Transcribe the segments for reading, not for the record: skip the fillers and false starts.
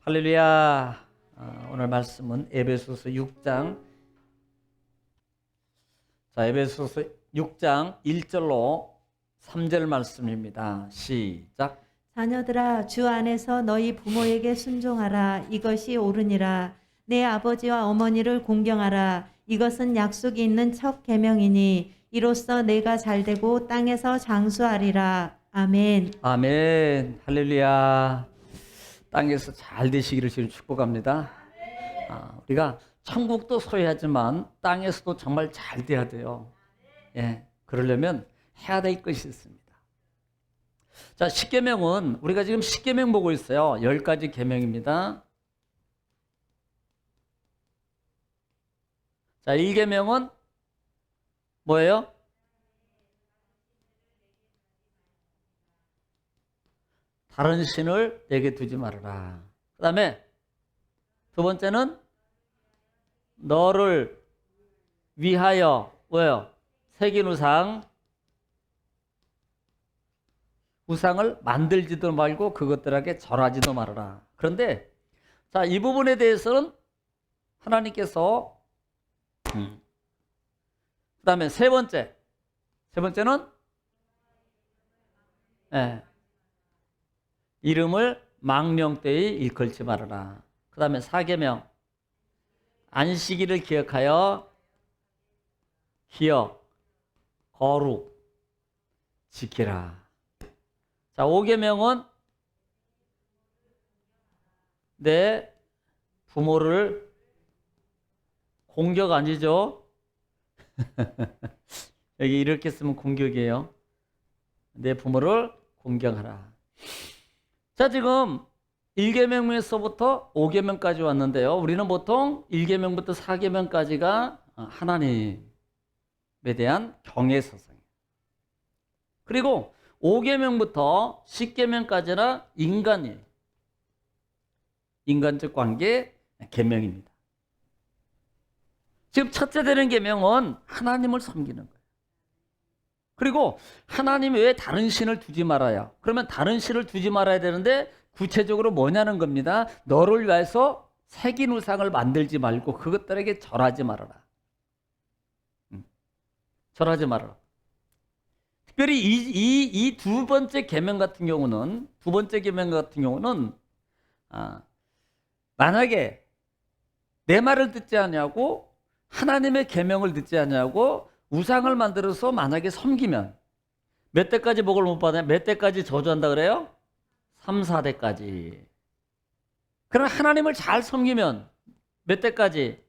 할렐루야. 오늘 말씀은 에베소서 6장. 에베소서 6장 1절로 3절 말씀입니다. 시작. 자녀들아, 주 안에서 너희 부모에게 순종하라. 이것이 옳으니라. 내 아버지와 어머니를 공경하라. 이것은 약속이 있는 첫 계명이니 이로써 내가 잘되고 땅에서 장수하리라. 아멘. 아멘. 할렐루야. 땅에서 잘 되시기를 주님 축복합니다. 우리가 천국도 소유하지만 땅에서도 정말 잘 돼야 돼요. 그러려면 해야 될 것이 있습니다. 자, 십계명은 우리가 지금 십계명 보고 있어요. 10가지 계명입니다. 자, 1계명은 뭐예요? 다른 신을 내게 두지 말아라. 그 다음에 두 번째는 너를 위하여 뭐예요? 새긴 우상을 만들지도 말고 그것들에게 절하지도 말아라. 그런데 자, 이 부분에 대해서는 하나님께서 그 다음에 세 번째는 이름을 망령되이 일컬지 말아라. 그 다음에 4계명 안식일을 기억하여 거룩 지키라. 자, 5계명은 내 부모를 공격 아니죠? 여기 이렇게 쓰면 공격이에요. 내 부모를 공경하라. 자, 지금 1계명에서부터 5계명까지 왔는데요. 우리는 보통 1계명부터 4계명까지가 하나님에 대한 경외서상이에요. 그리고 5계명부터 10계명까지는 인간적 관계 계명입니다. 지금 첫째 되는 계명은 하나님을 섬기는 거예요. 그리고 하나님 외에 다른 신을 두지 말아야. 그러면 다른 신을 두지 말아야 되는데 구체적으로 뭐냐는 겁니다. 너를 위해서 새긴 우상을 만들지 말고 그것들에게 절하지 말아라. 절하지 말아라. 특별히 이 두 번째 계명 같은 경우는 만약에 내 말을 듣지 않냐고 하나님의 계명을 듣지 않냐고 우상을 만들어서 만약에 섬기면 몇 대까지 복을 못 받아요? 몇 대까지 저주한다 그래요? 3, 4대까지. 그러나 하나님을 잘 섬기면 몇 대까지?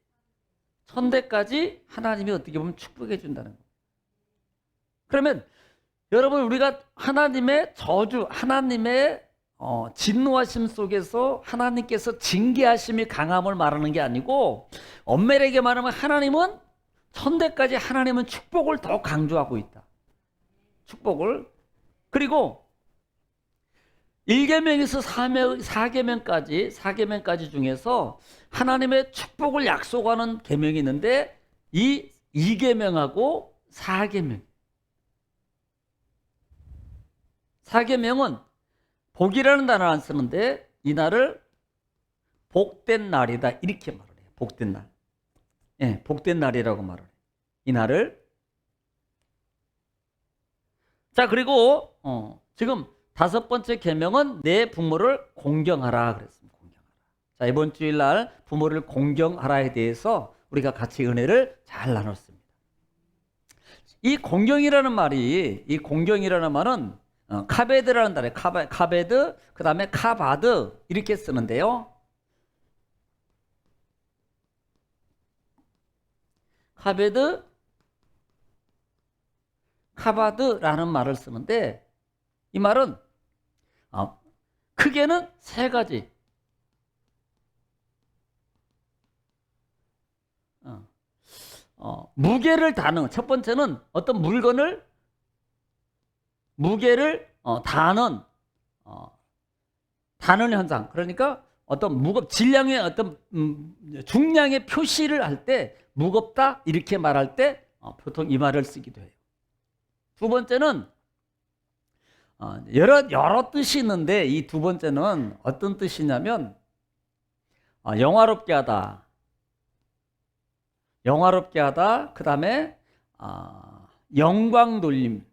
1000대까지 하나님이 어떻게 보면 축복해 준다는 거예요. 그러면 여러분, 우리가 하나님의 저주, 하나님의 진노하심 속에서 하나님께서 징계하심이 강함을 말하는 게 아니고, 엄밀하게 말하면 하나님은 1000대까지 하나님은 축복을 더 강조하고 있다. 축복을. 그리고 1계명에서 4계명까지 중에서 하나님의 축복을 약속하는 계명이 있는데 이 2계명하고 4계명은 복이라는 단어를 안 쓰는데 이 날을 복된 날이다 이렇게 말을 해요. 복된 날. 복된 날이라고 말을 해요. 이 날을. 자, 그리고 지금 5번째 계명은 내 부모를 공경하라 그랬습니다. 공경하라. 자, 이번 주일날 부모를 공경하라에 대해서 우리가 같이 은혜를 잘 나눴습니다. 이 공경이라는 말은 카베드라는 단어예요. 카베드, 그 다음에 카바드 이렇게 쓰는데요. 카바드라는 말을 쓰는데 이 말은 크게는 3가지. 무게를 다는, 첫 번째는 어떤 무게를 다는 현상. 그러니까 어떤 질량의 어떤 중량의 표시를 할 때 무겁다 이렇게 말할 때 보통 이 말을 쓰기도 해요. 두 번째는 여러 뜻이 있는데 이 두 번째는 어떤 뜻이냐면 영화롭게 하다. 영화롭게 하다. 그 다음에 영광 돌림.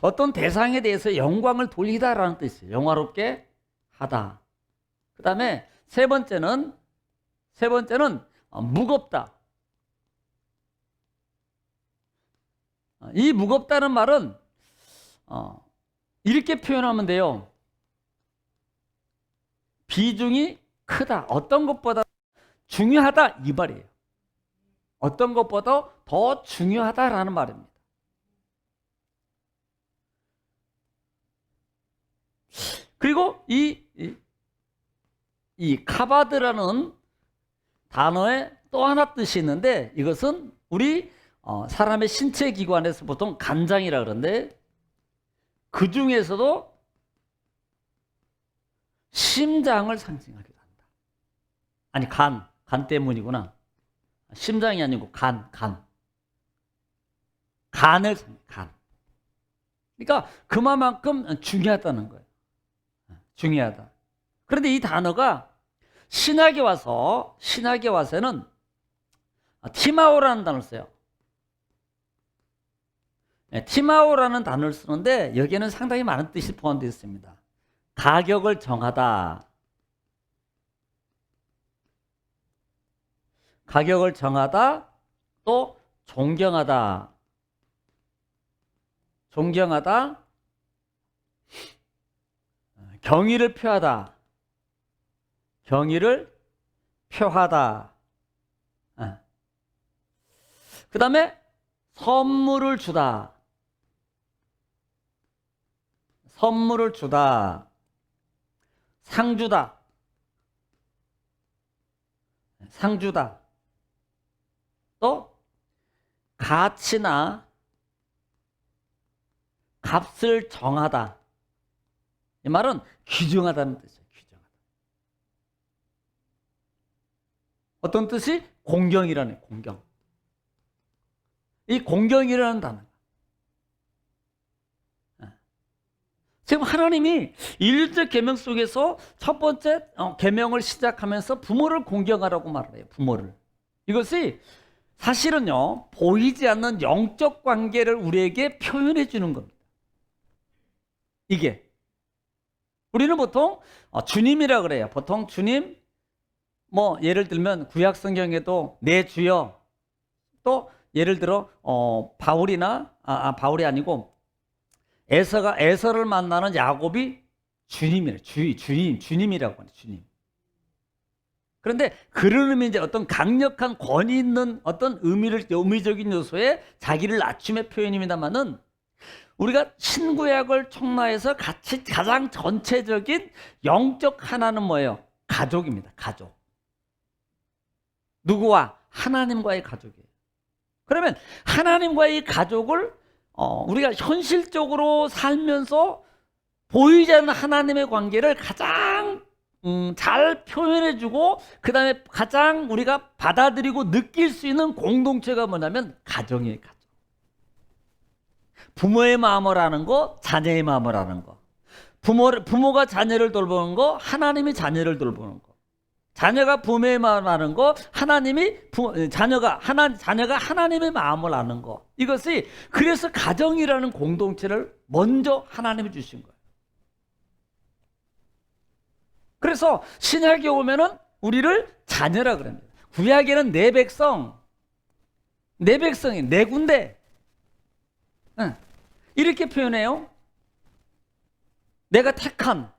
어떤 대상에 대해서 영광을 돌리다라는 뜻이에요. 영화롭게 하다. 그 다음에 세 번째는 무겁다. 이 무겁다는 말은 이렇게 표현하면 돼요. 비중이 크다. 어떤 것보다 중요하다 이 말이에요. 어떤 것보다 더 중요하다라는 말입니다. 그리고 이 카바드라는 단어에 또 하나 뜻이 있는데 이것은 우리 사람의 신체 기관에서 보통 간장이라 그러는데 그 중에서도 심장을 상징하기도 한다. 아니 간 때문이구나. 심장이 아니고 간. 간. 그러니까 그만큼 중요하다는 거예요. 중요하다. 그런데 이 단어가 신약에 와서는 티마오라는 단어를 써요. 티마오라는 단어를 쓰는데 여기에는 상당히 많은 뜻이 포함되어 있습니다. 가격을 정하다. 가격을 정하다. 또 존경하다. 존경하다. 경의를 표하다. 경의를 표하다. 그 다음에 선물을 주다. 선물을 주다. 상주다. 상주다. 또 가치나 값을 정하다. 이 말은 규정하다는 뜻이에요. 규정하다. 어떤 뜻이? 공경이라는 공경. 이 공경이라는 단어. 지금 하나님이 일주일 계명 속에서 첫 번째 계명을 시작하면서 부모를 공경하라고 말을 해요. 부모를. 이것이 사실은요, 보이지 않는 영적 관계를 우리에게 표현해 주는 겁니다. 이게. 우리는 보통 주님이라 그래요. 보통 주님, 뭐 예를 들면 구약 성경에도 내 주여, 또 예를 들어 바울이나 바울이 아니고 에서를 만나는 야곱이 주님이래. 주님이라고 하네. 주님. 그런데 그런 의미 이제 어떤 강력한 권위 있는 어떤 의미적인 요소에 자기를 낮춤의 표현입니다만은 우리가 신구약을 총괄해서 가장 전체적인 영적 하나는 뭐예요? 가족입니다. 가족. 누구와? 하나님과의 가족이에요. 그러면 하나님과의 가족을 우리가 현실적으로 살면서 보이지 않는 하나님의 관계를 가장 잘 표현해주고 그 다음에 가장 우리가 받아들이고 느낄 수 있는 공동체가 뭐냐면 가정이에요. 가정. 부모의 마음을 아는 거, 자녀의 마음을 아는 거. 부모가 자녀를 돌보는 거, 하나님이 자녀를 돌보는 거. 자녀가 부모의 마음을 아는 거, 자녀가 하나님의 마음을 아는 거. 이것이 그래서 가정이라는 공동체를 먼저 하나님이 주신 거예요. 그래서 신약에 오면은 우리를 자녀라 그럽니다. 구약에는 내 백성이 내 군대. 이렇게 표현해요. 내가 택한.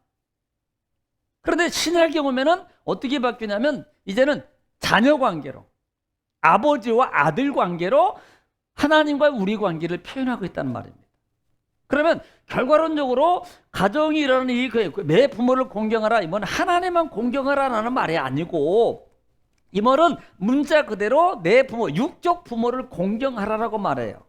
그런데 신약에 오면은 어떻게 바뀌냐면 이제는 자녀 관계로, 아버지와 아들 관계로 하나님과 우리 관계를 표현하고 있다는 말입니다. 그러면 결과론적으로 가정이 일어나는 내 부모를 공경하라, 이건 하나님만 공경하라라는 말이 아니고 이 말은 문자 그대로 내 부모, 육적 부모를 공경하라라고 말해요.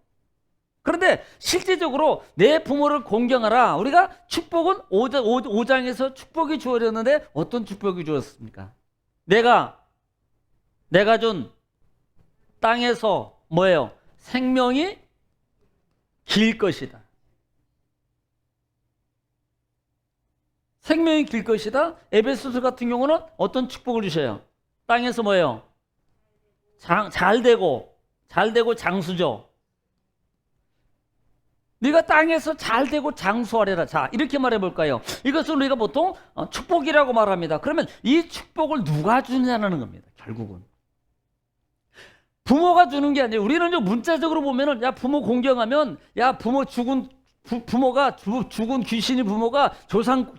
그런데 실제적으로 내 부모를 공경하라. 우리가 축복은 5장에서 축복이 주어졌는데 어떤 축복이 주어졌습니까? 내가 준 땅에서 뭐예요? 생명이 길 것이다. 생명이 길 것이다. 에베소서 같은 경우는 어떤 축복을 주셔요? 땅에서 뭐예요? 잘 되고 장수죠. 네가 땅에서 잘 되고 장수하리라. 자, 이렇게 말해 볼까요? 이것을 우리가 보통 축복이라고 말합니다. 그러면 이 축복을 누가 주냐는 겁니다. 결국은 부모가 주는 게 아니에요. 우리는 문자적으로 보면은 야 부모 공경하면 야 부모 죽은 부모가 죽은 귀신이 부모가 조상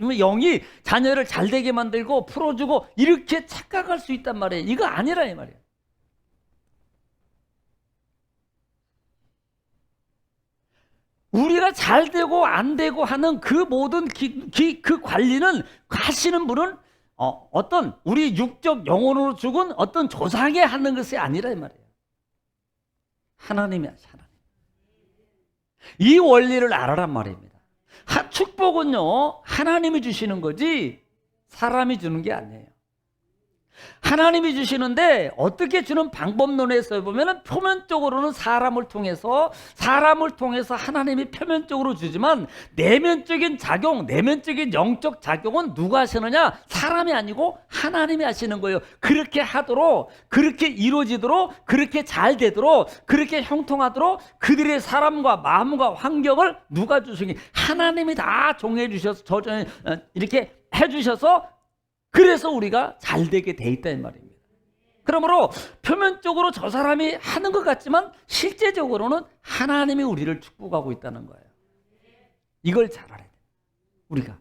영이 자녀를 잘 되게 만들고 풀어주고 이렇게 착각할 수 있단 말이에요. 이거 아니라 이 말이에요. 우리가 잘 되고 안 되고 하는 그 모든 그 관리는 하시는 분은 어떤 우리 육적 영혼으로 죽은 어떤 조상이 하는 것이 아니라 이 말이에요. 하나님이 하나님. 이 원리를 알아란 말입니다. 축복은요 하나님이 주시는 거지 사람이 주는 게 아니에요. 하나님이 주시는데 어떻게 주는 방법론에서 보면 표면적으로는 사람을 통해서 하나님이 표면적으로 주지만 내면적인 작용, 내면적인 영적 작용은 누가 하시느냐? 사람이 아니고 하나님이 하시는 거예요. 그렇게 하도록, 그렇게 이루어지도록, 그렇게 잘 되도록, 그렇게 형통하도록 그들의 사람과 마음과 환경을 누가 주시니? 하나님이 다 종해 주셔서 이렇게 해주셔서 그래서 우리가 잘 되게 돼 있다 이 말입니다. 그러므로 표면적으로 저 사람이 하는 것 같지만 실제적으로는 하나님이 우리를 축복하고 있다는 거예요. 이걸 잘 알아야 돼요. 우리가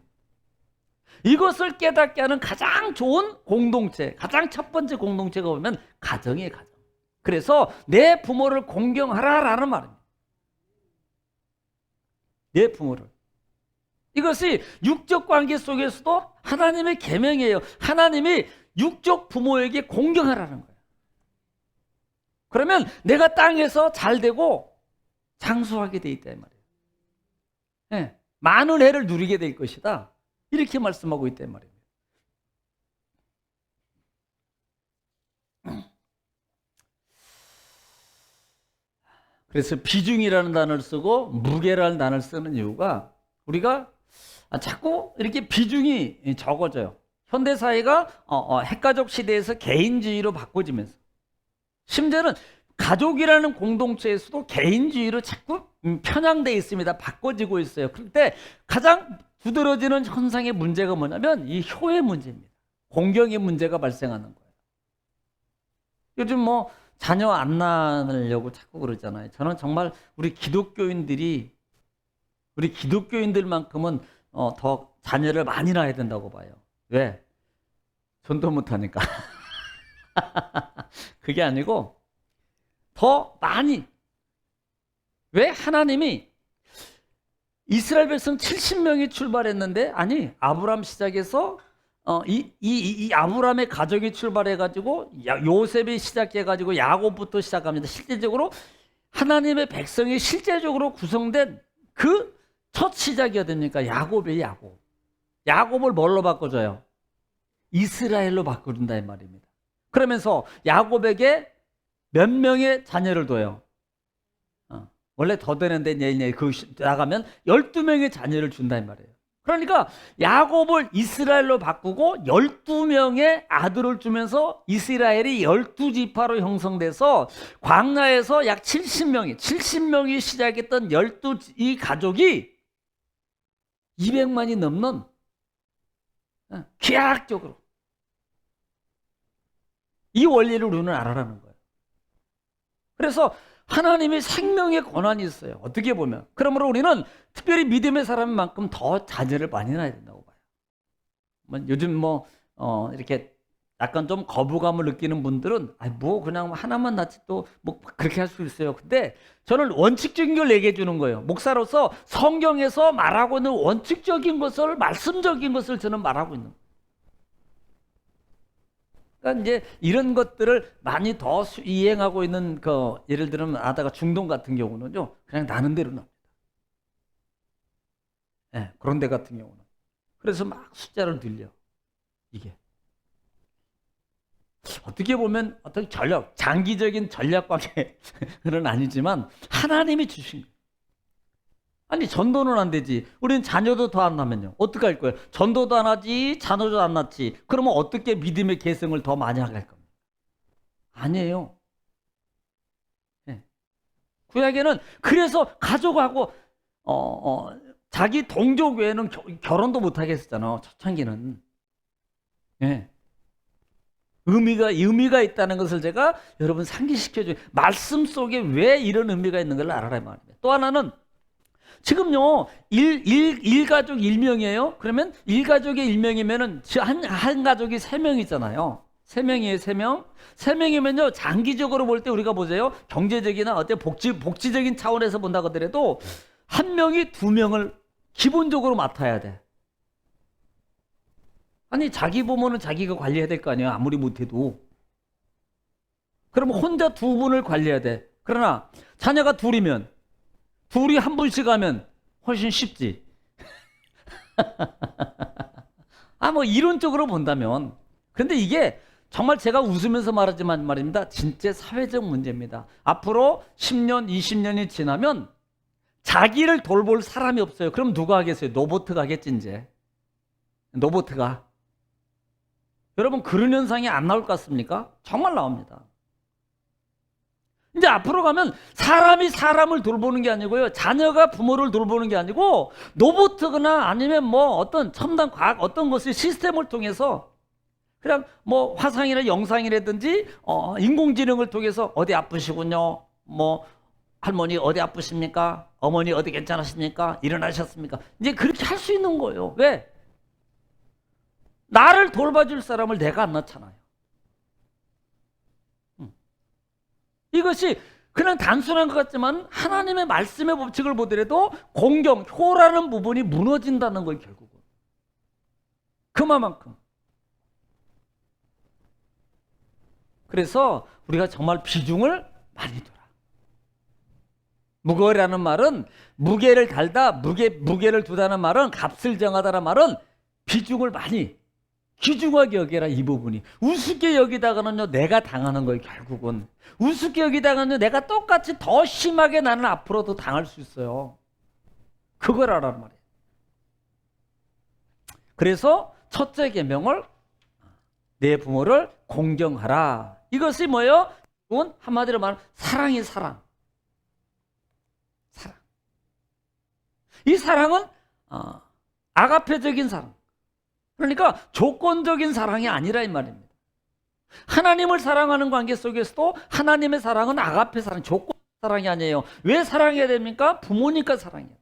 이것을 깨닫게 하는 가장 좋은 공동체, 가장 첫 번째 공동체가 보면 가정이에요. 가정. 그래서 내 부모를 공경하라라는 말입니다. 내 부모를. 이것이 육적 관계 속에서도 하나님의 계명이에요. 하나님이 육적 부모에게 공경하라는 거예요. 그러면 내가 땅에서 잘 되고 장수하게 돼 있다 이 말이에요. 네, 많은 해를 누리게 될 것이다. 이렇게 말씀하고 있다 이 말입니다. 그래서 비중이라는 단어를 쓰고 무게라는 단어를 쓰는 이유가 우리가 자꾸 이렇게 비중이 적어져요. 현대사회가 핵가족 시대에서 개인주의로 바꿔지면서 심지어는 가족이라는 공동체에서도 개인주의로 자꾸 편향되어 있습니다. 바꿔지고 있어요. 그런데 가장 두드러지는 현상의 문제가 뭐냐면 이 효의 문제입니다. 공경의 문제가 발생하는 거예요. 요즘 뭐 자녀 안 낳으려고 자꾸 그러잖아요. 저는 정말 우리 기독교인들만큼은 더 자녀를 많이 낳아야 된다고 봐요. 왜? 전도 못하니까. 그게 아니고 더 많이. 왜? 하나님이 이스라엘 백성 70명이 출발했는데 아니 아브람 시작해서 이 아브람의 가족이 출발해가지고 요셉이 시작해가지고 야곱부터 시작합니다. 실제적으로 하나님의 백성이 실제적으로 구성된 그 첫 시작이 어딥니까? 야곱이에요. 야곱. 야곱을 뭘로 바꿔줘요? 이스라엘로 바꿔준다 이 말입니다. 그러면서 야곱에게 몇 명의 자녀를 둬요? 원래 더 되는데 그 나가면 12명의 자녀를 준다 이 말이에요. 그러니까 야곱을 이스라엘로 바꾸고 12명의 아들을 주면서 이스라엘이 12지파로 형성돼서 광야에서 약 70명이 시작했던 12이 가족이 200만이 넘는 기하학적으로 이 원리를 우리는 알아라는 거예요. 그래서 하나님이 생명의 권한이 있어요. 어떻게 보면. 그러므로 우리는 특별히 믿음의 사람만큼 더 자녀를 많이 낳아야 된다고 봐요. 요즘 이렇게 약간 좀 거부감을 느끼는 분들은 그냥 하나만 낳지 또 뭐 그렇게 할 수 있어요. 근데 저는 원칙적인 걸 얘기해 주는 거예요. 목사로서 성경에서 말하고 있는 원칙적인 것을, 말씀적인 것을 저는 말하고 있는 거예요. 그러니까 이제 이런 것들을 많이 더 이행하고 있는 예를 들면 아다가 중동 같은 경우는요 그냥 나는 대로 납니다. 네, 그런 데 같은 경우는 그래서 막 숫자를 늘려. 이게 어떻게 보면 어떤 장기적인 전략 관계는 아니지만 하나님이 주신 거예요. 아니 전도는 안 되지. 우리는 자녀도 더 안 낳으면요. 어떻게 할 거예요? 전도도 안 하지, 자녀도 안 낳지. 그러면 어떻게 믿음의 계승을 더 많이 하게 할 겁니까? 아니에요. 네. 구약에는 그래서 가족하고 자기 동족 외에는 결혼도 못 하게 했었잖아. 초창기는. 네. 의미가 있다는 것을 제가 여러분 상기시켜줘요. 말씀 속에 왜 이런 의미가 있는 걸 알아야 말입니다. 또 하나는 지금요, 일가족 일명이에요. 그러면 일가족의 일명이면은 한 가족이 3명이잖아요. 3명이에요, 3명. 3명이면요, 장기적으로 볼 때 우리가 보세요. 경제적이나 어때 복지적인 차원에서 본다고 하더라도 한 명이 2명을 기본적으로 맡아야 돼. 아니, 자기 부모는 자기가 관리해야 될 거 아니에요. 아무리 못해도. 그러면 혼자 2분을 관리해야 돼. 그러나 자녀가 2이면 둘이 한 분씩 하면 훨씬 쉽지. 뭐 이론적으로 본다면. 근데 이게 정말 제가 웃으면서 말하지만 말입니다. 진짜 사회적 문제입니다. 앞으로 10년, 20년이 지나면 자기를 돌볼 사람이 없어요. 그럼 누가 하겠어요? 로봇가 하겠지, 이제. 로봇가. 여러분, 그런 현상이 안 나올 것 같습니까? 정말 나옵니다. 이제 앞으로 가면 사람이 사람을 돌보는 게 아니고요. 자녀가 부모를 돌보는 게 아니고 로봇이거나 아니면 뭐 어떤 첨단 과학 어떤 것의 시스템을 통해서 그냥 뭐 화상이나 영상이라든지 인공지능을 통해서 어디 아프시군요. 뭐 할머니 어디 아프십니까? 어머니 어디 괜찮으십니까? 일어나셨습니까? 이제 그렇게 할 수 있는 거예요. 왜? 나를 돌봐줄 사람을 내가 안 낳잖아요. 이것이 그냥 단순한 것 같지만 하나님의 말씀의 법칙을 보더라도 공경, 효라는 부분이 무너진다는 걸 결국은. 그만큼. 그래서 우리가 정말 비중을 많이 둬라. 무거워라는 말은 무게를 달다, 무게를 두다는 말은 값을 정하다는 말은 비중을 많이 귀중하게 여겨라. 이 부분이 우습게 여기다가는요 내가 당하는 거예요. 결국은 우습게 여기다가는요 내가 똑같이 더 심하게 나는 앞으로도 당할 수 있어요. 그걸 알아란 말이에요. 그래서 첫째 계명을 내 부모를 공경하라. 이것이 뭐예요? 그건 한마디로 말하면 사랑이 사랑. 이 사랑은 아가페적인 사랑. 그러니까 조건적인 사랑이 아니라 이 말입니다. 하나님을 사랑하는 관계 속에서도 하나님의 사랑은 아가페 사랑, 조건 사랑이 아니에요. 왜 사랑해야 됩니까? 부모니까 사랑해야 돼요.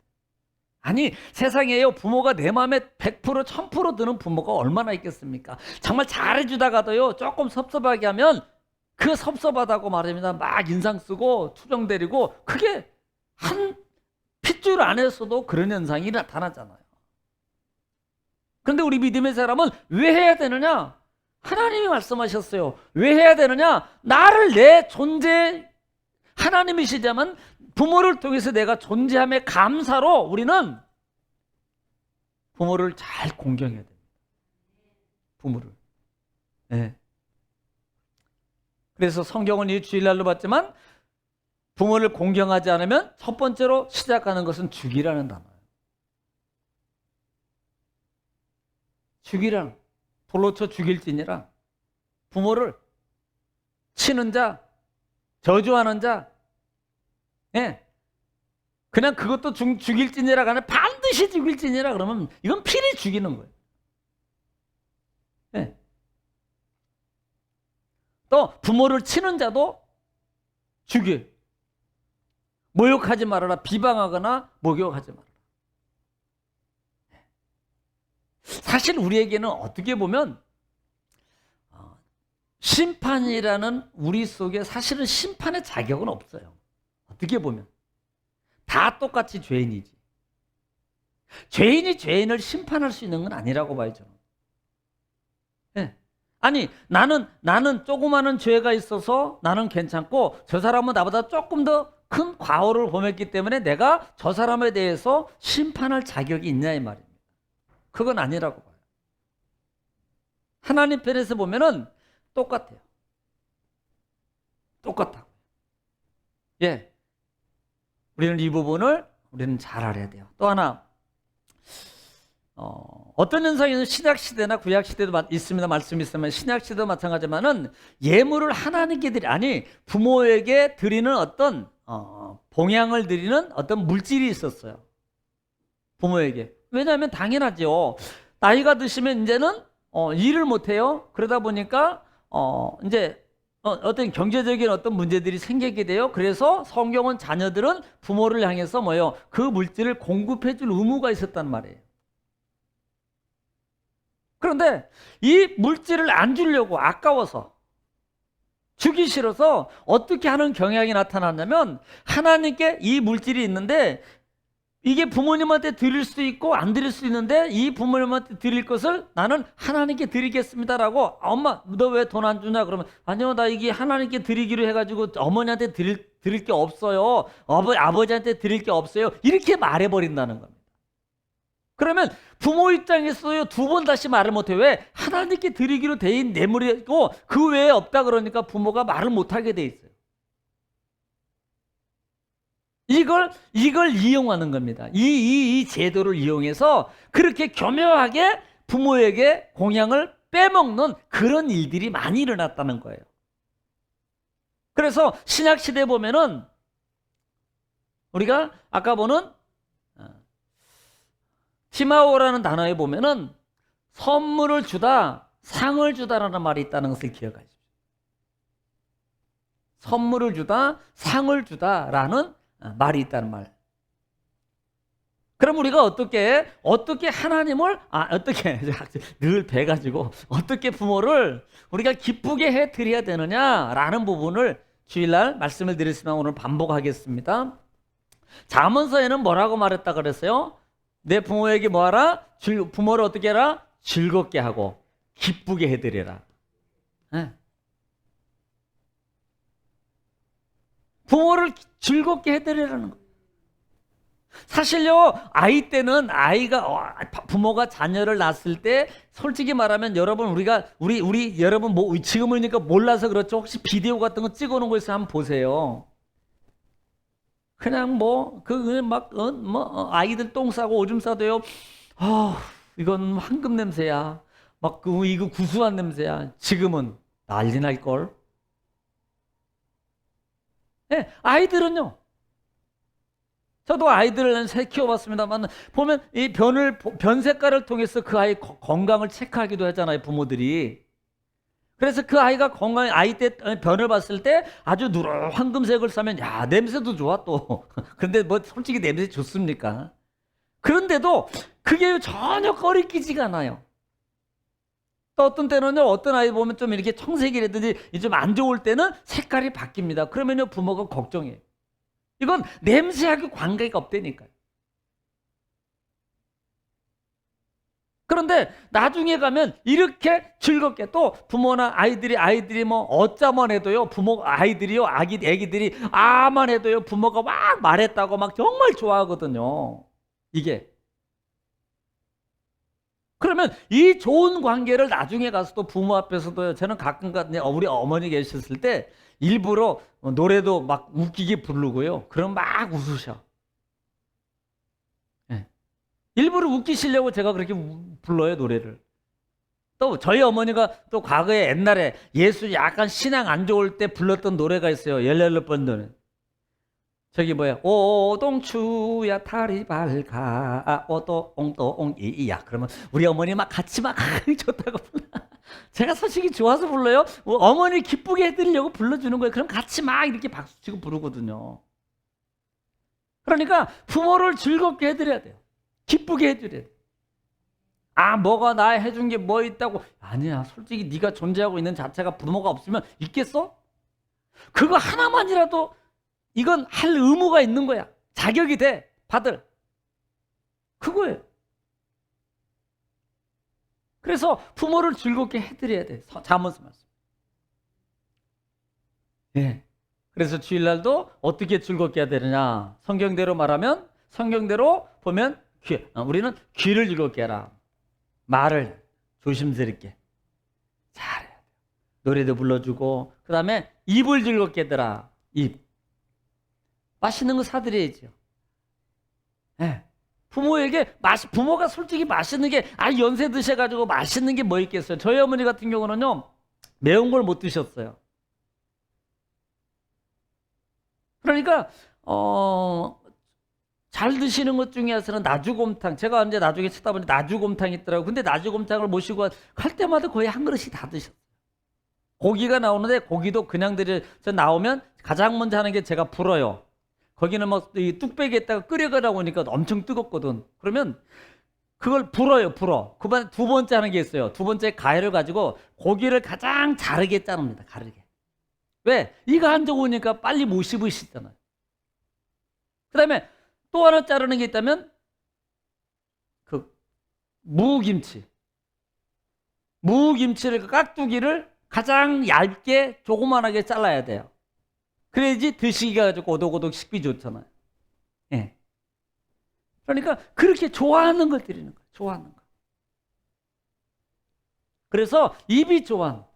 아니 세상에요 부모가 내 마음에 100% 1000% 드는 부모가 얼마나 있겠습니까? 정말 잘해주다가도요 조금 섭섭하게 하면 그 섭섭하다고 말합니다. 막 인상 쓰고 투정 대리고 그게 한 핏줄 안에서도 그런 현상이 나타나잖아요. 그런데 우리 믿음의 사람은 왜 해야 되느냐? 하나님이 말씀하셨어요. 왜 해야 되느냐? 나를 내 존재 하나님이시자면 부모를 통해서 내가 존재함의 감사로 우리는 부모를 잘 공경해야 됩니다. 부모를. 네. 그래서 성경은 이 주일날로 봤지만 부모를 공경하지 않으면 첫 번째로 시작하는 것은 죽이라는 단어예요. 죽이라. 돌로 쳐 죽일지니라. 부모를 치는 자, 저주하는 자, 예. 그냥 그것도 죽일지니라가 아니라 반드시 죽일지니라 그러면 이건 필히 죽이는 거예요. 예. 또 부모를 치는 자도 죽여. 모욕하지 말아라. 비방하거나 목욕하지 말아라. 사실 우리에게는 어떻게 보면 심판이라는 우리 속에 사실은 심판의 자격은 없어요. 어떻게 보면 다 똑같이 죄인이지. 죄인이 죄인을 심판할 수 있는 건 아니라고 봐요 저는. 네. 아니 나는 조그마한 죄가 있어서 나는 괜찮고 저 사람은 나보다 조금 더 큰 과오를 범했기 때문에 내가 저 사람에 대해서 심판할 자격이 있냐 이 말입니다. 그건 아니라고 봐요. 하나님 편에서 보면은 똑같아요. 똑같다고. 예. 우리는 이 부분을 우리는 잘 알아야 돼요. 또 하나, 어떤 현상에는 신약 시대나 구약 시대도 있습니다. 말씀이 있으면 신약 시대도 마찬가지지만은 예물을 하나님께 부모에게 드리는 어떤 봉양을 드리는 어떤 물질이 있었어요. 부모에게. 왜냐하면 당연하죠. 나이가 드시면 이제는 일을 못 해요. 그러다 보니까 이제 어떤 경제적인 어떤 문제들이 생기게 돼요. 그래서 성경은 자녀들은 부모를 향해서 그 물질을 공급해 줄 의무가 있었단 말이에요. 그런데 이 물질을 안 주려고 아까워서 주기 싫어서 어떻게 하는 경향이 나타났냐면 하나님께 이 물질이 있는데 이게 부모님한테 드릴 수도 있고 안 드릴 수 있는데 이 부모님한테 드릴 것을 나는 하나님께 드리겠습니다라고 엄마 너 왜 돈 안 주냐 그러면 아니요 나 이게 하나님께 드리기로 해가지고 어머니한테 드릴 게 없어요. 아버지한테 드릴 게 없어요. 이렇게 말해버린다는 겁니다. 그러면 부모 입장에서요 두 번 다시 말을 못해요. 왜? 하나님께 드리기로 돼 있는 뇌물이고 그 외에 없다 그러니까 부모가 말을 못하게 돼 있어요. 이걸 이용하는 겁니다. 이 제도를 이용해서 그렇게 교묘하게 부모에게 공양을 빼먹는 그런 일들이 많이 일어났다는 거예요. 그래서 신약 시대에 보면은 우리가 아까 보는 티마오라는 단어에 보면은 선물을 주다, 상을 주다라는 말이 있다는 것을 기억하십시오. 선물을 주다, 상을 주다라는 말이 있다는 말. 그럼 우리가 어떻게 하나님을 어떻게 늘 배가지고 어떻게 부모를 우리가 기쁘게 해 드려야 되느냐라는 부분을 주일날 말씀을 드렸으면 오늘 반복하겠습니다. 잠언서에는 뭐라고 말했다 그랬어요? 내 부모에게 뭐하라? 부모를 어떻게 해라? 즐겁게 하고 기쁘게 해드려라. 네. 부모를 즐겁게 해드리라는 거예요. 사실요, 아이 때는 부모가 자녀를 낳았을 때 솔직히 말하면 여러분 우리 여러분 지금이니까 몰라서 그렇죠. 혹시 비디오 같은 거 찍어놓은 거 있으면 한번 보세요. 그냥 아이들 똥 싸고 오줌 싸도요. 이건 황금 냄새야. 이거 구수한 냄새야. 지금은 난리 날 걸. 네, 아이들은요. 저도 아이들을 새 키워봤습니다만 보면 이 변 색깔을 통해서 그 아이 건강을 체크하기도 하잖아요, 부모들이. 그래서 그 아이가 아이 때 변을 봤을 때 아주 누런 황금색을 싸면 야 냄새도 좋아 또. 근데 솔직히 냄새 좋습니까? 그런데도 그게 전혀 꺼리끼지가 않아요. 또 어떤 때는요 어떤 아이 보면 좀 이렇게 청색이라든지 좀 안 좋을 때는 색깔이 바뀝니다. 그러면요 부모가 걱정해요. 이건 냄새하고 관계가 없다니까요. 그런데 나중에 가면 이렇게 즐겁게 또 부모나 아이들이 어쩌만 해도요 아이들이요 애기들이 아만 해도요 부모가 막 말했다고 막 정말 좋아하거든요. 이게 그러면 이 좋은 관계를 나중에 가서도 부모 앞에서도요 저는 가끔 우리 어머니 계셨을 때 일부러 노래도 막 웃기게 부르고요 그럼 막 웃으셔. 일부러 웃기시려고 제가 그렇게 불러요, 노래를. 또 저희 어머니가 또 과거에 옛날에 예수 약간 신앙 안 좋을 때 불렀던 노래가 있어요. 16번 저기 오동추야 다리 밝아 오동이야. 그러면 우리 어머니 막 같이 막 좋다고 불러. 제가 솔직히 좋아서 불러요. 어머니 기쁘게 해드리려고 불러주는 거예요. 그럼 같이 막 이렇게 박수치고 부르거든요. 그러니까 부모를 즐겁게 해드려야 돼요. 기쁘게 해드려야 돼. 뭐가 나 해준 게 뭐 있다고. 아니야. 솔직히 네가 존재하고 있는 자체가 부모가 없으면 있겠어? 그거 하나만이라도 이건 할 의무가 있는 거야. 자격이 돼. 받을. 그거예요. 그래서 부모를 즐겁게 해드려야 돼. 잠언서 말씀. 네. 그래서 주일날도 어떻게 즐겁게 해야 되느냐. 성경대로 말하면 성경대로 보면 우리는 귀를 즐겁게 해라. 말을 조심스럽게 잘해야 돼. 노래도 불러주고 그 다음에 입을 즐겁게 해라. 입. 맛있는 거 사드려야죠. 예. 부모가 솔직히 맛있는 게, 연세 드셔가지고 맛있는 게 뭐 있겠어요. 저희 어머니 같은 경우는요, 매운 걸 못 드셨어요. 그러니까, 잘 드시는 것 중에서는 나주곰탕, 제가 언제 나중에 쳐다보니 나주곰탕이 있더라고요. 근데 나주곰탕을 모시고 갈 때마다 거의 한 그릇씩 다 드셨어요. 고기가 나오는데 고기도 그냥 나오면 가장 먼저 하는 게 제가 불어요. 거기는 뭐 이 뚝배기에다가 끓여가다 보니까 엄청 뜨겁거든. 그러면 그걸 불어요, 불어. 그다음에 두 번째 하는 게 있어요. 두 번째 가위를 가지고 고기를 가장 자르게 자릅니다. 가르게. 왜? 이거 한 적 오니까 빨리 못 씹으시잖아요. 그다음에 또 하나 자르는 게 있다면 그 무김치를 깍두기를 가장 얇게 조그만하게 잘라야 돼요. 그래야지 드시기가 좀 오독오독 씹기 좋잖아요. 예. 그러니까 그렇게 좋아하는 걸 드리는 거예요. 좋아하는 거. 그래서 입이 좋아한다고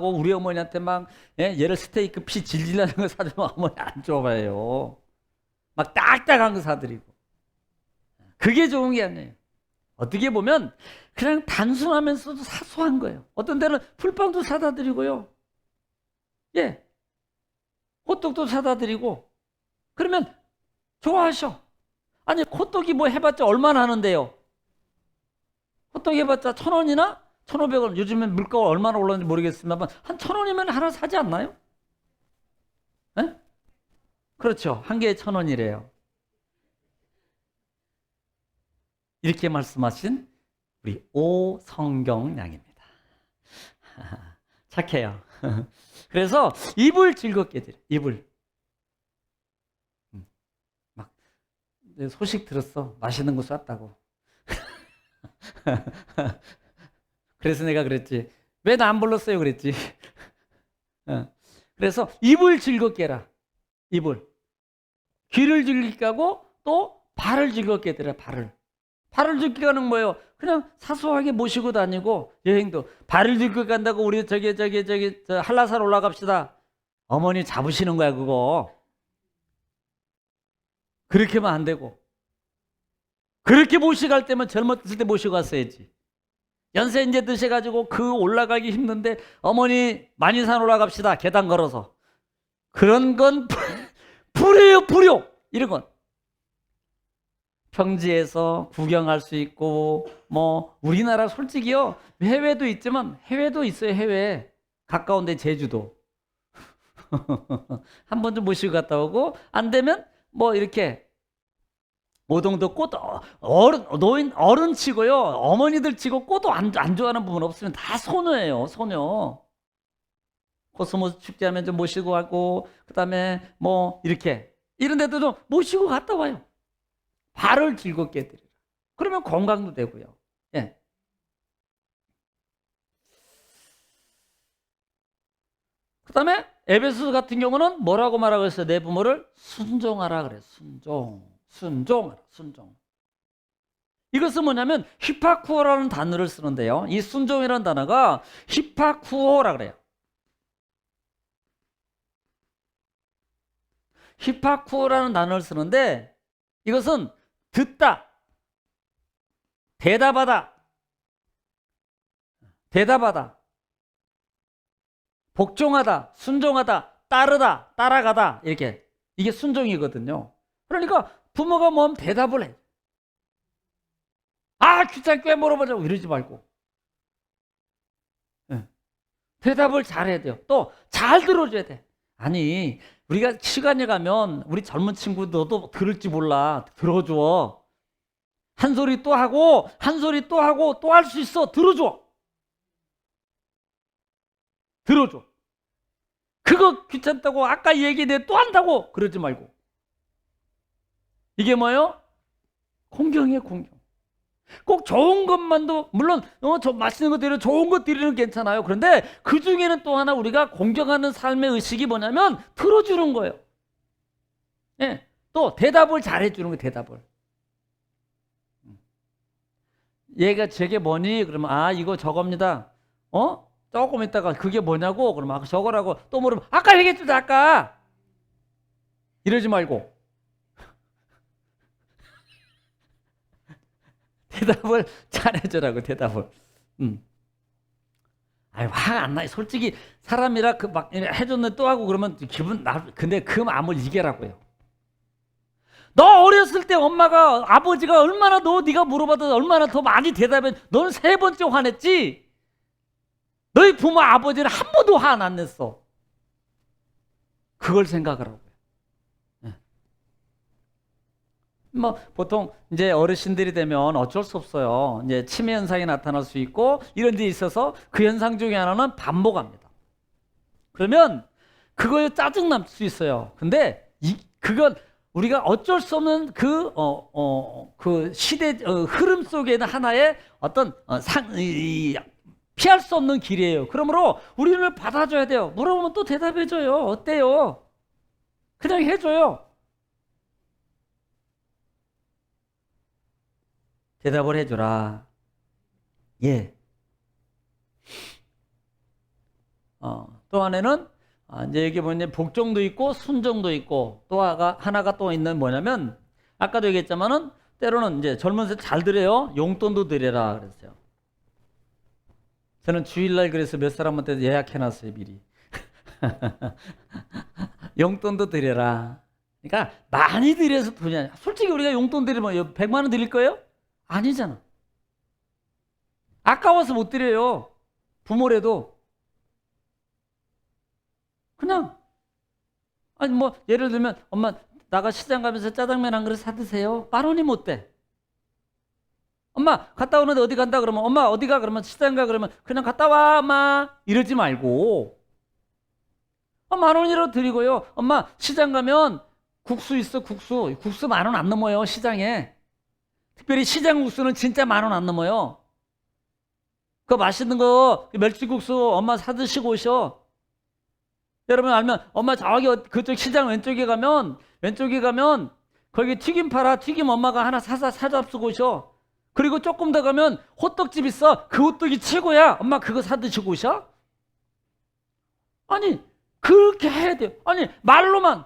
우리 어머니한테 막 얘를 스테이크 피 질질 나는 거 사주면 어머니 안 좋아해요. 막 딱딱한 거 사드리고. 그게 좋은 게 아니에요. 어떻게 보면 그냥 단순하면서도 사소한 거예요. 어떤 데는 풀빵도 사다 드리고요. 예. 호떡도 사다 드리고. 그러면 좋아하셔. 아니, 호떡이 뭐 해봤자 얼마나 하는데요? 호떡 해봤자 1,000원이나 1,500원. 요즘엔 물가가 얼마나 올랐는지 모르겠습니다만 한 1,000원이면 하나 사지 않나요? 예? 그렇죠. 한 개에 1,000원이래요. 이렇게 말씀하신 우리 오성경 양입니다. 착해요. 그래서 입을 즐겁게 드려. 입을. 막 소식 들었어. 맛있는 거 쐈다고. 그래서 내가 그랬지. 왜 나 안 불렀어요? 그랬지. 그래서 입을 즐겁게 해라. 입을. 귀를 즐겁게 하고 또 발을 즐겁게 해드려. 발을 즐겁게 하는 뭐예요? 그냥 사소하게 모시고 다니고 여행도 발을 즐겁게 간다고 우리 저기 한라산 올라갑시다. 어머니 잡으시는 거야 그거. 그렇게 하면 안 되고. 그렇게 모시고 갈 때면 젊었을 때 모시고 갔어야지. 연세 이제 드셔가지고 그 올라가기 힘든데 어머니 만이산 올라갑시다. 계단 걸어서. 그런 건 불효예요, 불효. 이런 건. 평지에서 구경할 수 있고 뭐 우리나라 솔직히요. 해외도 있지만 해외도 있어요. 해외. 가까운데 제주도. 한 번 좀 모시고 갔다 오고 안 되면 뭐 이렇게 오동도 꽃 어른 치고요. 어머니들 치고 꽃도 안 좋아하는 부분 없으면 다 소녀예요. 소녀. 코스모스 축제하면 좀 모시고 가고 그다음에 뭐 이렇게 이런 데도 좀 모시고 갔다 와요. 발을 즐겁게 해드리라. 그러면 건강도 되고요. 예. 그다음에 에베소 같은 경우는 뭐라고 말하고 있어요? 내 부모를 순종하라 그래. 순종하라. 이것은 뭐냐면 히파쿠오라는 단어를 쓰는데요. 이 순종이라는 단어가 히파쿠오라 그래요. 히파쿠오라는 단어를 쓰는데 이것은 듣다, 대답하다, 복종하다, 순종하다, 따르다, 따라가다 이렇게 이게 순종이거든요. 그러니까 부모가 뭐 하면 대답을 해. 귀찮게 왜 물어보자고 이러지 말고 대답을 잘해야 돼요. 또 잘 들어줘야 돼. 아니 우리가 시간이 가면 우리 젊은 친구 너도 들을지 몰라. 들어줘. 한 소리 또 하고 한 소리 또 하고 또 할 수 있어. 들어줘. 그거 귀찮다고 아까 얘기해 또 한다고 그러지 말고. 이게 뭐예요? 공경이에요. 공경. 꼭 좋은 것만도 물론 저 맛있는 거 드리는 좋은 거 드리는 괜찮아요. 그런데 그 중에는 또 하나 우리가 공경하는 삶의 의식이 뭐냐면 들어주는 거예요. 예, 또 대답을 잘해주는 거예요. 대답을. 얘가 저게 뭐니? 그러면 이거 저겁니다. 조금 있다가 그게 뭐냐고? 그러면 저거라고 또 물으면 아까 얘기했죠. 아까 이러지 말고 대답을 잘해주라고, 대답을. 아이, 화가 안 나. 솔직히 사람이라 그 막 해줬는데 또 하고 그러면 기분 나. 근데 그 마음을 이겨라고요. 너 어렸을 때 엄마가, 아버지가 얼마나 네가 물어봐도 얼마나 더 많이 대답해. 너는 3번째 화냈지? 너희 부모 아버지는 한 번도 화 안 냈어. 그걸 생각하라고요. 뭐 보통 이제 어르신들이 되면 어쩔 수 없어요. 이제 치매 현상이 나타날 수 있고 이런 데 있어서 그 현상 중에 하나는 반복합니다. 그러면 그거에 짜증 날 수 있어요. 근데 그건 우리가 어쩔 수 없는 그 시대 흐름 속에는 하나의 어떤 피할 수 없는 길이에요. 그러므로 우리는 받아줘야 돼요. 물어보면 또 대답해줘요. 어때요? 그냥 해줘요. 대답을 해주라. 예. 또 하나는 이제 여기 보면 복종도 있고 순종도 있고 또 하나가 또 있는 뭐냐면 아까도 얘기했지만은 때로는 이제 젊은 세 잘 드려요. 용돈도 드려라 그랬어요. 저는 주일날 그래서 몇 사람한테 예약해놨어요 미리. 용돈도 드려라. 그러니까 많이 드려서 돈이 아니야. 솔직히 우리가 용돈 드리면 100만 원 드릴 거예요? 아니잖아. 아까워서 못 드려요. 부모래도. 그냥 아니 뭐 예를 들면 엄마 나가 시장 가면서 짜장면 한 그릇 사 드세요. 10,000원이 못 돼. 엄마 갔다 오는데 어디 간다 그러면 엄마 어디 가 그러면 시장 가 그러면 그냥 갔다 와 엄마 이러지 말고 10,000원이라도 드리고요. 엄마 시장 가면 국수 있어 국수 10,000원 안 넘어요 시장에. 특별히 시장 국수는 진짜 10,000원 안 넘어요. 그 맛있는 거 멸치국수 엄마 사 드시고 오셔. 여러분 알면 엄마 저기 그쪽 시장 왼쪽에 가면 거기 튀김 팔아. 튀김 엄마가 하나 사잡수고 오셔. 그리고 조금 더 가면 호떡집 있어. 그 호떡이 최고야. 엄마 그거 사 드시고 오셔. 아니 그렇게 해야 돼요. 아니 말로만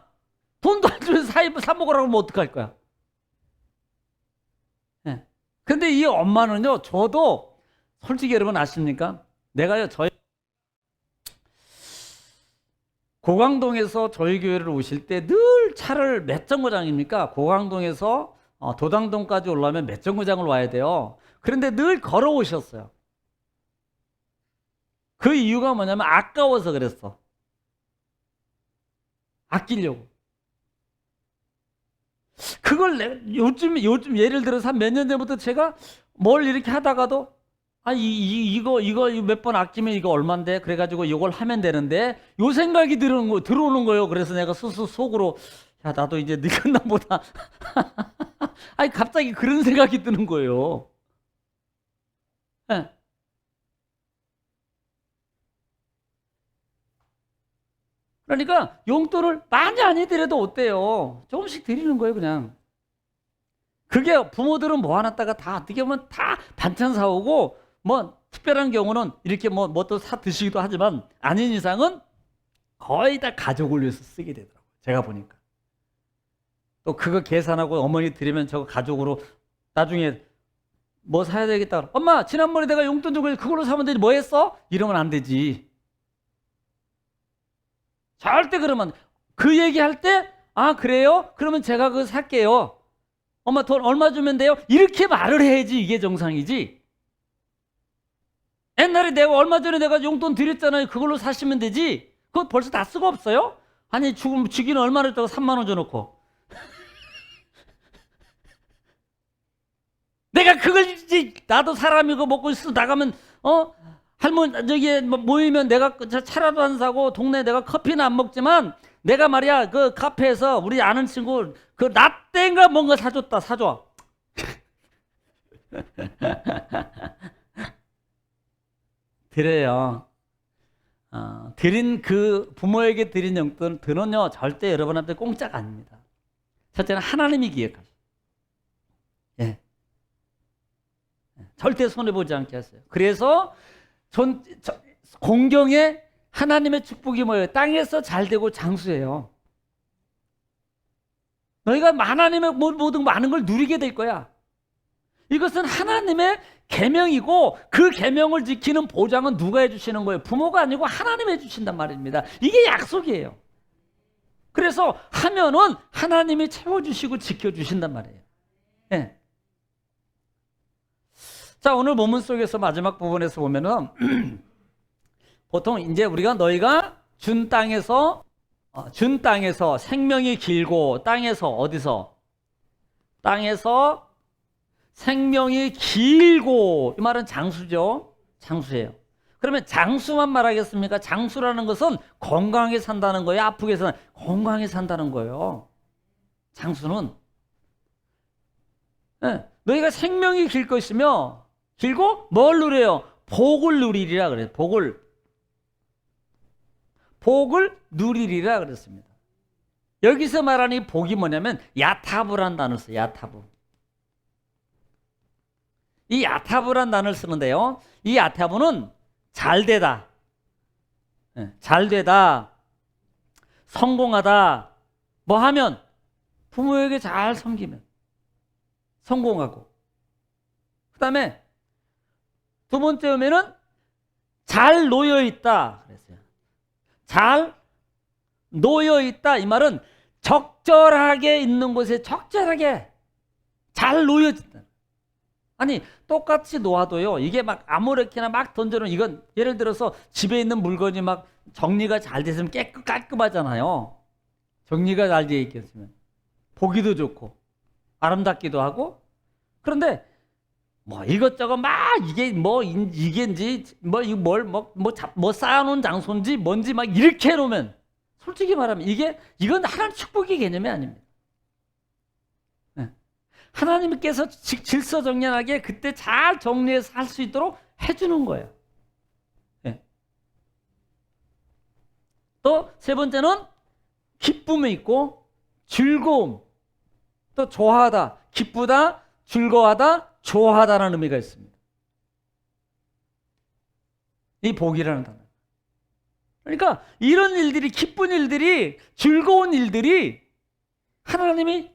돈도 안 주면서 사 먹으라고 하면 어떡할 거야. 네. 근데 이 엄마는요, 저도 솔직히 여러분 아십니까? 내가요, 저희 고강동에서 저희 교회를 오실 때 늘 차를 몇 정거장입니까? 고강동에서 도당동까지 올라오면 몇 정거장을 와야 돼요. 그런데 늘 걸어오셨어요. 그 이유가 뭐냐면 아까워서 그랬어. 아끼려고. 그걸 요즘 예를 들어서 한 몇 년 전부터 제가 뭘 이렇게 하다가도 이거 몇 번 아끼면 이거 얼만데 그래가지고 이걸 하면 되는데 요 생각이 들어오는 거예요. 그래서 내가 속으로 야 나도 이제 늙었나 보다. 아니 갑자기 그런 생각이 드는 거예요. 네. 그러니까 용돈을 많이 안 해드려도 어때요? 조금씩 드리는 거예요 그냥. 그게 부모들은 모아놨다가 다 어떻게 보면 다 반찬 사오고 뭐 특별한 경우는 이렇게 뭐 또 사 드시기도 하지만 아닌 이상은 거의 다 가족을 위해서 쓰게 되더라고요. 제가 보니까. 또 그거 계산하고 어머니 드리면 저거 가족으로 나중에 뭐 사야 되겠다. 엄마 지난번에 내가 용돈 주고 그걸로 사면 되지 뭐 했어? 이러면 안 되지. 절대 그러면 그 얘기할 때 그래요? 그러면 제가 그거 살게요. 엄마 돈 얼마 주면 돼요? 이렇게 말을 해야지 이게 정상이지. 옛날에 내가 얼마 전에 내가 용돈 드렸잖아요. 그걸로 사시면 되지. 그거 벌써 다 쓰고 없어요? 아니 주기는 얼마나 했다고 3만 원 줘놓고. 내가 그걸 이제 나도 사람이고 먹고 있어 나가면 할머니 저기 모이면 내가 차라도 안 사고 동네 내가 커피는 안 먹지만 내가 말이야 그 카페에서 우리 아는 친구 그 라떼인가 뭔가 사줘. 드려요. 드린 그 부모에게 드린 용돈은요 절대 여러분한테 공짜가 아닙니다. 첫째는 하나님이 기획하셔. 예. 절대 손해 보지 않게 하세요. 그래서 공경에 하나님의 축복이 뭐예요? 땅에서 잘되고 장수해요. 너희가 하나님의 모든 많은 걸 누리게 될 거야. 이것은 하나님의 계명이고 그 계명을 지키는 보장은 누가 해주시는 거예요? 부모가 아니고 하나님이 해주신단 말입니다. 이게 약속이에요. 그래서 하면은 하나님이 채워주시고 지켜주신단 말이에요. 네. 자, 오늘 본문 속에서 마지막 부분에서 보면은 보통 이제 우리가 너희가 준 땅에서 생명이 길고 땅에서 어디서? 땅에서 생명이 길고 이 말은 장수죠. 장수예요. 그러면 장수만 말하겠습니까? 장수라는 것은 건강하게 산다는 거예요. 아프게 산다는 건강하게 산다는 거예요. 장수는 네. 너희가 생명이 길 것이며 길고 뭘 누려요? 복을 누리리라 그래요. 복을 누리리라 그랬습니다. 여기서 말하는 이 복이 뭐냐면 야타부란 단어를 써요. 야타부. 이 야타부란 단어를 쓰는데요. 이 야타부는 잘되다, 잘되다, 성공하다, 뭐 하면 부모에게 잘 섬기면 성공하고, 그 다음에 두 번째 오면은 잘 놓여 있다 그랬어요. 잘 놓여 있다 이 말은 적절하게 있는 곳에 적절하게 잘 놓여진다. 아니 똑같이 놓아도요 이게 막 아무렇게나 막 던져놓은 이건 예를 들어서 집에 있는 물건이 막 정리가 잘 됐으면 깔끔하잖아요. 정리가 잘 되어 있겠으면 보기도 좋고 아름답기도 하고. 그런데 뭐 이것저것 막 이게 뭐 이게인지 뭐 이거 뭐 쌓아놓은 장소인지 뭔지 막 이렇게 해놓으면 솔직히 말하면 이건 하나님 축복의 개념이 아닙니다. 하나님께서 질서정연하게 그때 잘 정리해서 할 수 있도록 해주는 거예요. 또 세 번째는 기쁨이 있고 즐거움, 또 좋아하다, 기쁘다, 즐거워하다, 좋아하다라는 의미가 있습니다. 이 복이라는 단어. 그러니까 이런 일들이, 기쁜 일들이, 즐거운 일들이 하나님이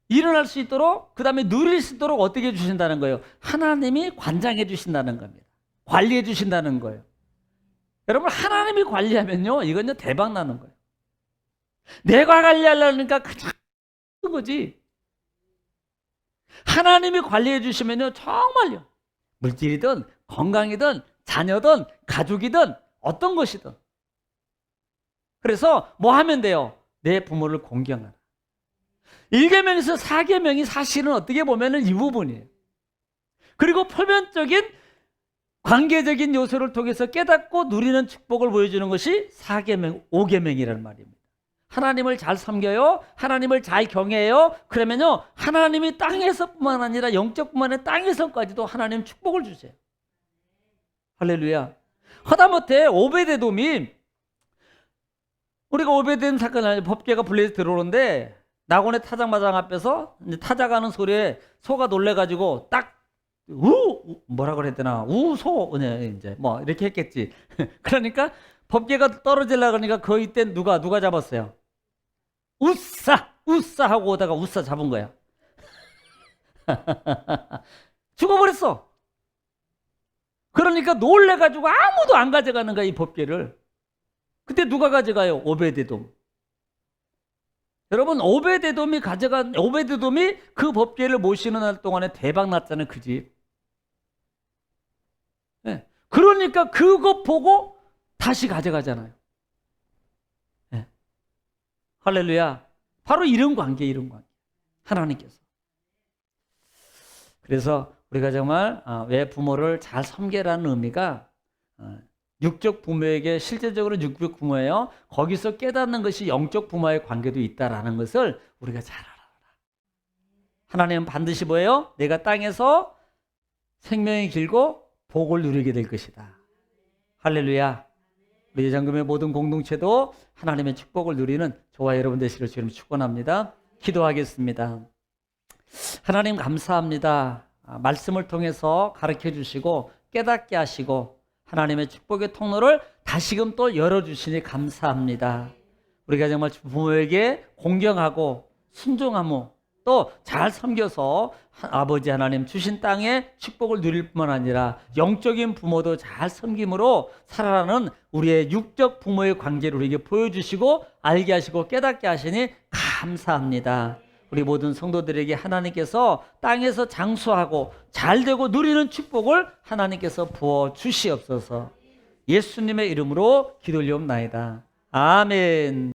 일어날 수 있도록, 그 다음에 누릴 수 있도록 어떻게 해주신다는 거예요? 하나님이 관장해 주신다는 겁니다. 관리해 주신다는 거예요. 여러분, 하나님이 관리하면요 이건요 대박 나는 거예요. 내가 관리하려니까 그냥 거지. 하나님이 관리해 주시면요 정말요 물질이든 건강이든 자녀든 가족이든 어떤 것이든. 그래서 뭐 하면 돼요? 내 부모를 공경하라. 1계명에서 4계명이 사실은 어떻게 보면은 이 부분이에요. 그리고 표면적인 관계적인 요소를 통해서 깨닫고 누리는 축복을 보여주는 것이 4계명, 5계명이라는 말입니다. 하나님을 잘 섬겨요. 하나님을 잘 경외해요. 그러면요 하나님이 땅에서뿐만 아니라 영적뿐만 아니라 땅에서까지도 하나님 축복을 주세요. 할렐루야. 하다못해 오베데돔이, 우리가 오베데돔 사건을 법궤가 블레이즈 들어오는데 나곤의 타작마장 앞에서 이제 타작하는 소리에 소가 놀래가지고 딱 뭐라 그래야 되나 우소 이제 뭐 이렇게 했겠지. 그러니까 법궤가 떨어지려고 그러니까 거의 때 누가 잡았어요? 우싸 하고 오다가 우싸 잡은 거야. 죽어버렸어. 그러니까 놀래가지고 아무도 안 가져가는 거야 이 법궤를. 그때 누가 가져가요? 오베데돔. 여러분, 오베데돔이 그 법궤를 모시는 날 동안에 대박 났잖아요, 그 집. 네. 그러니까 그거 보고 다시 가져가잖아요. 네. 할렐루야. 바로 이런 관계. 하나님께서. 그래서 우리가 정말 왜 부모를 잘 섬기라는 의미가 육적 부모에게 실제적으로 육적 부모예요. 거기서 깨닫는 것이 영적 부모의 관계도 있다라는 것을 우리가 잘 알아라. 하나님은 반드시 뭐예요? 내가 땅에서 생명이 길고 복을 누리게 될 것이다. 할렐루야. 우리 예장금의 모든 공동체도 하나님의 축복을 누리는 저와 여러분 되시기를 주님 축원합니다. 기도하겠습니다. 하나님 감사합니다. 말씀을 통해서 가르쳐 주시고 깨닫게 하시고 하나님의 축복의 통로를 다시금 또 열어주시니 감사합니다. 우리가 정말 부모에게 공경하고 순종하며 또 잘 섬겨서 아버지 하나님 주신 땅의 축복을 누릴 뿐만 아니라 영적인 부모도 잘 섬김으로 살아가는 우리의 육적 부모의 관계를 우리에게 보여주시고 알게 하시고 깨닫게 하시니 감사합니다. 우리 모든 성도들에게 하나님께서 땅에서 장수하고 잘되고 누리는 축복을 하나님께서 부어 주시옵소서. 예수님의 이름으로 기도 올리옵나이다. 아멘.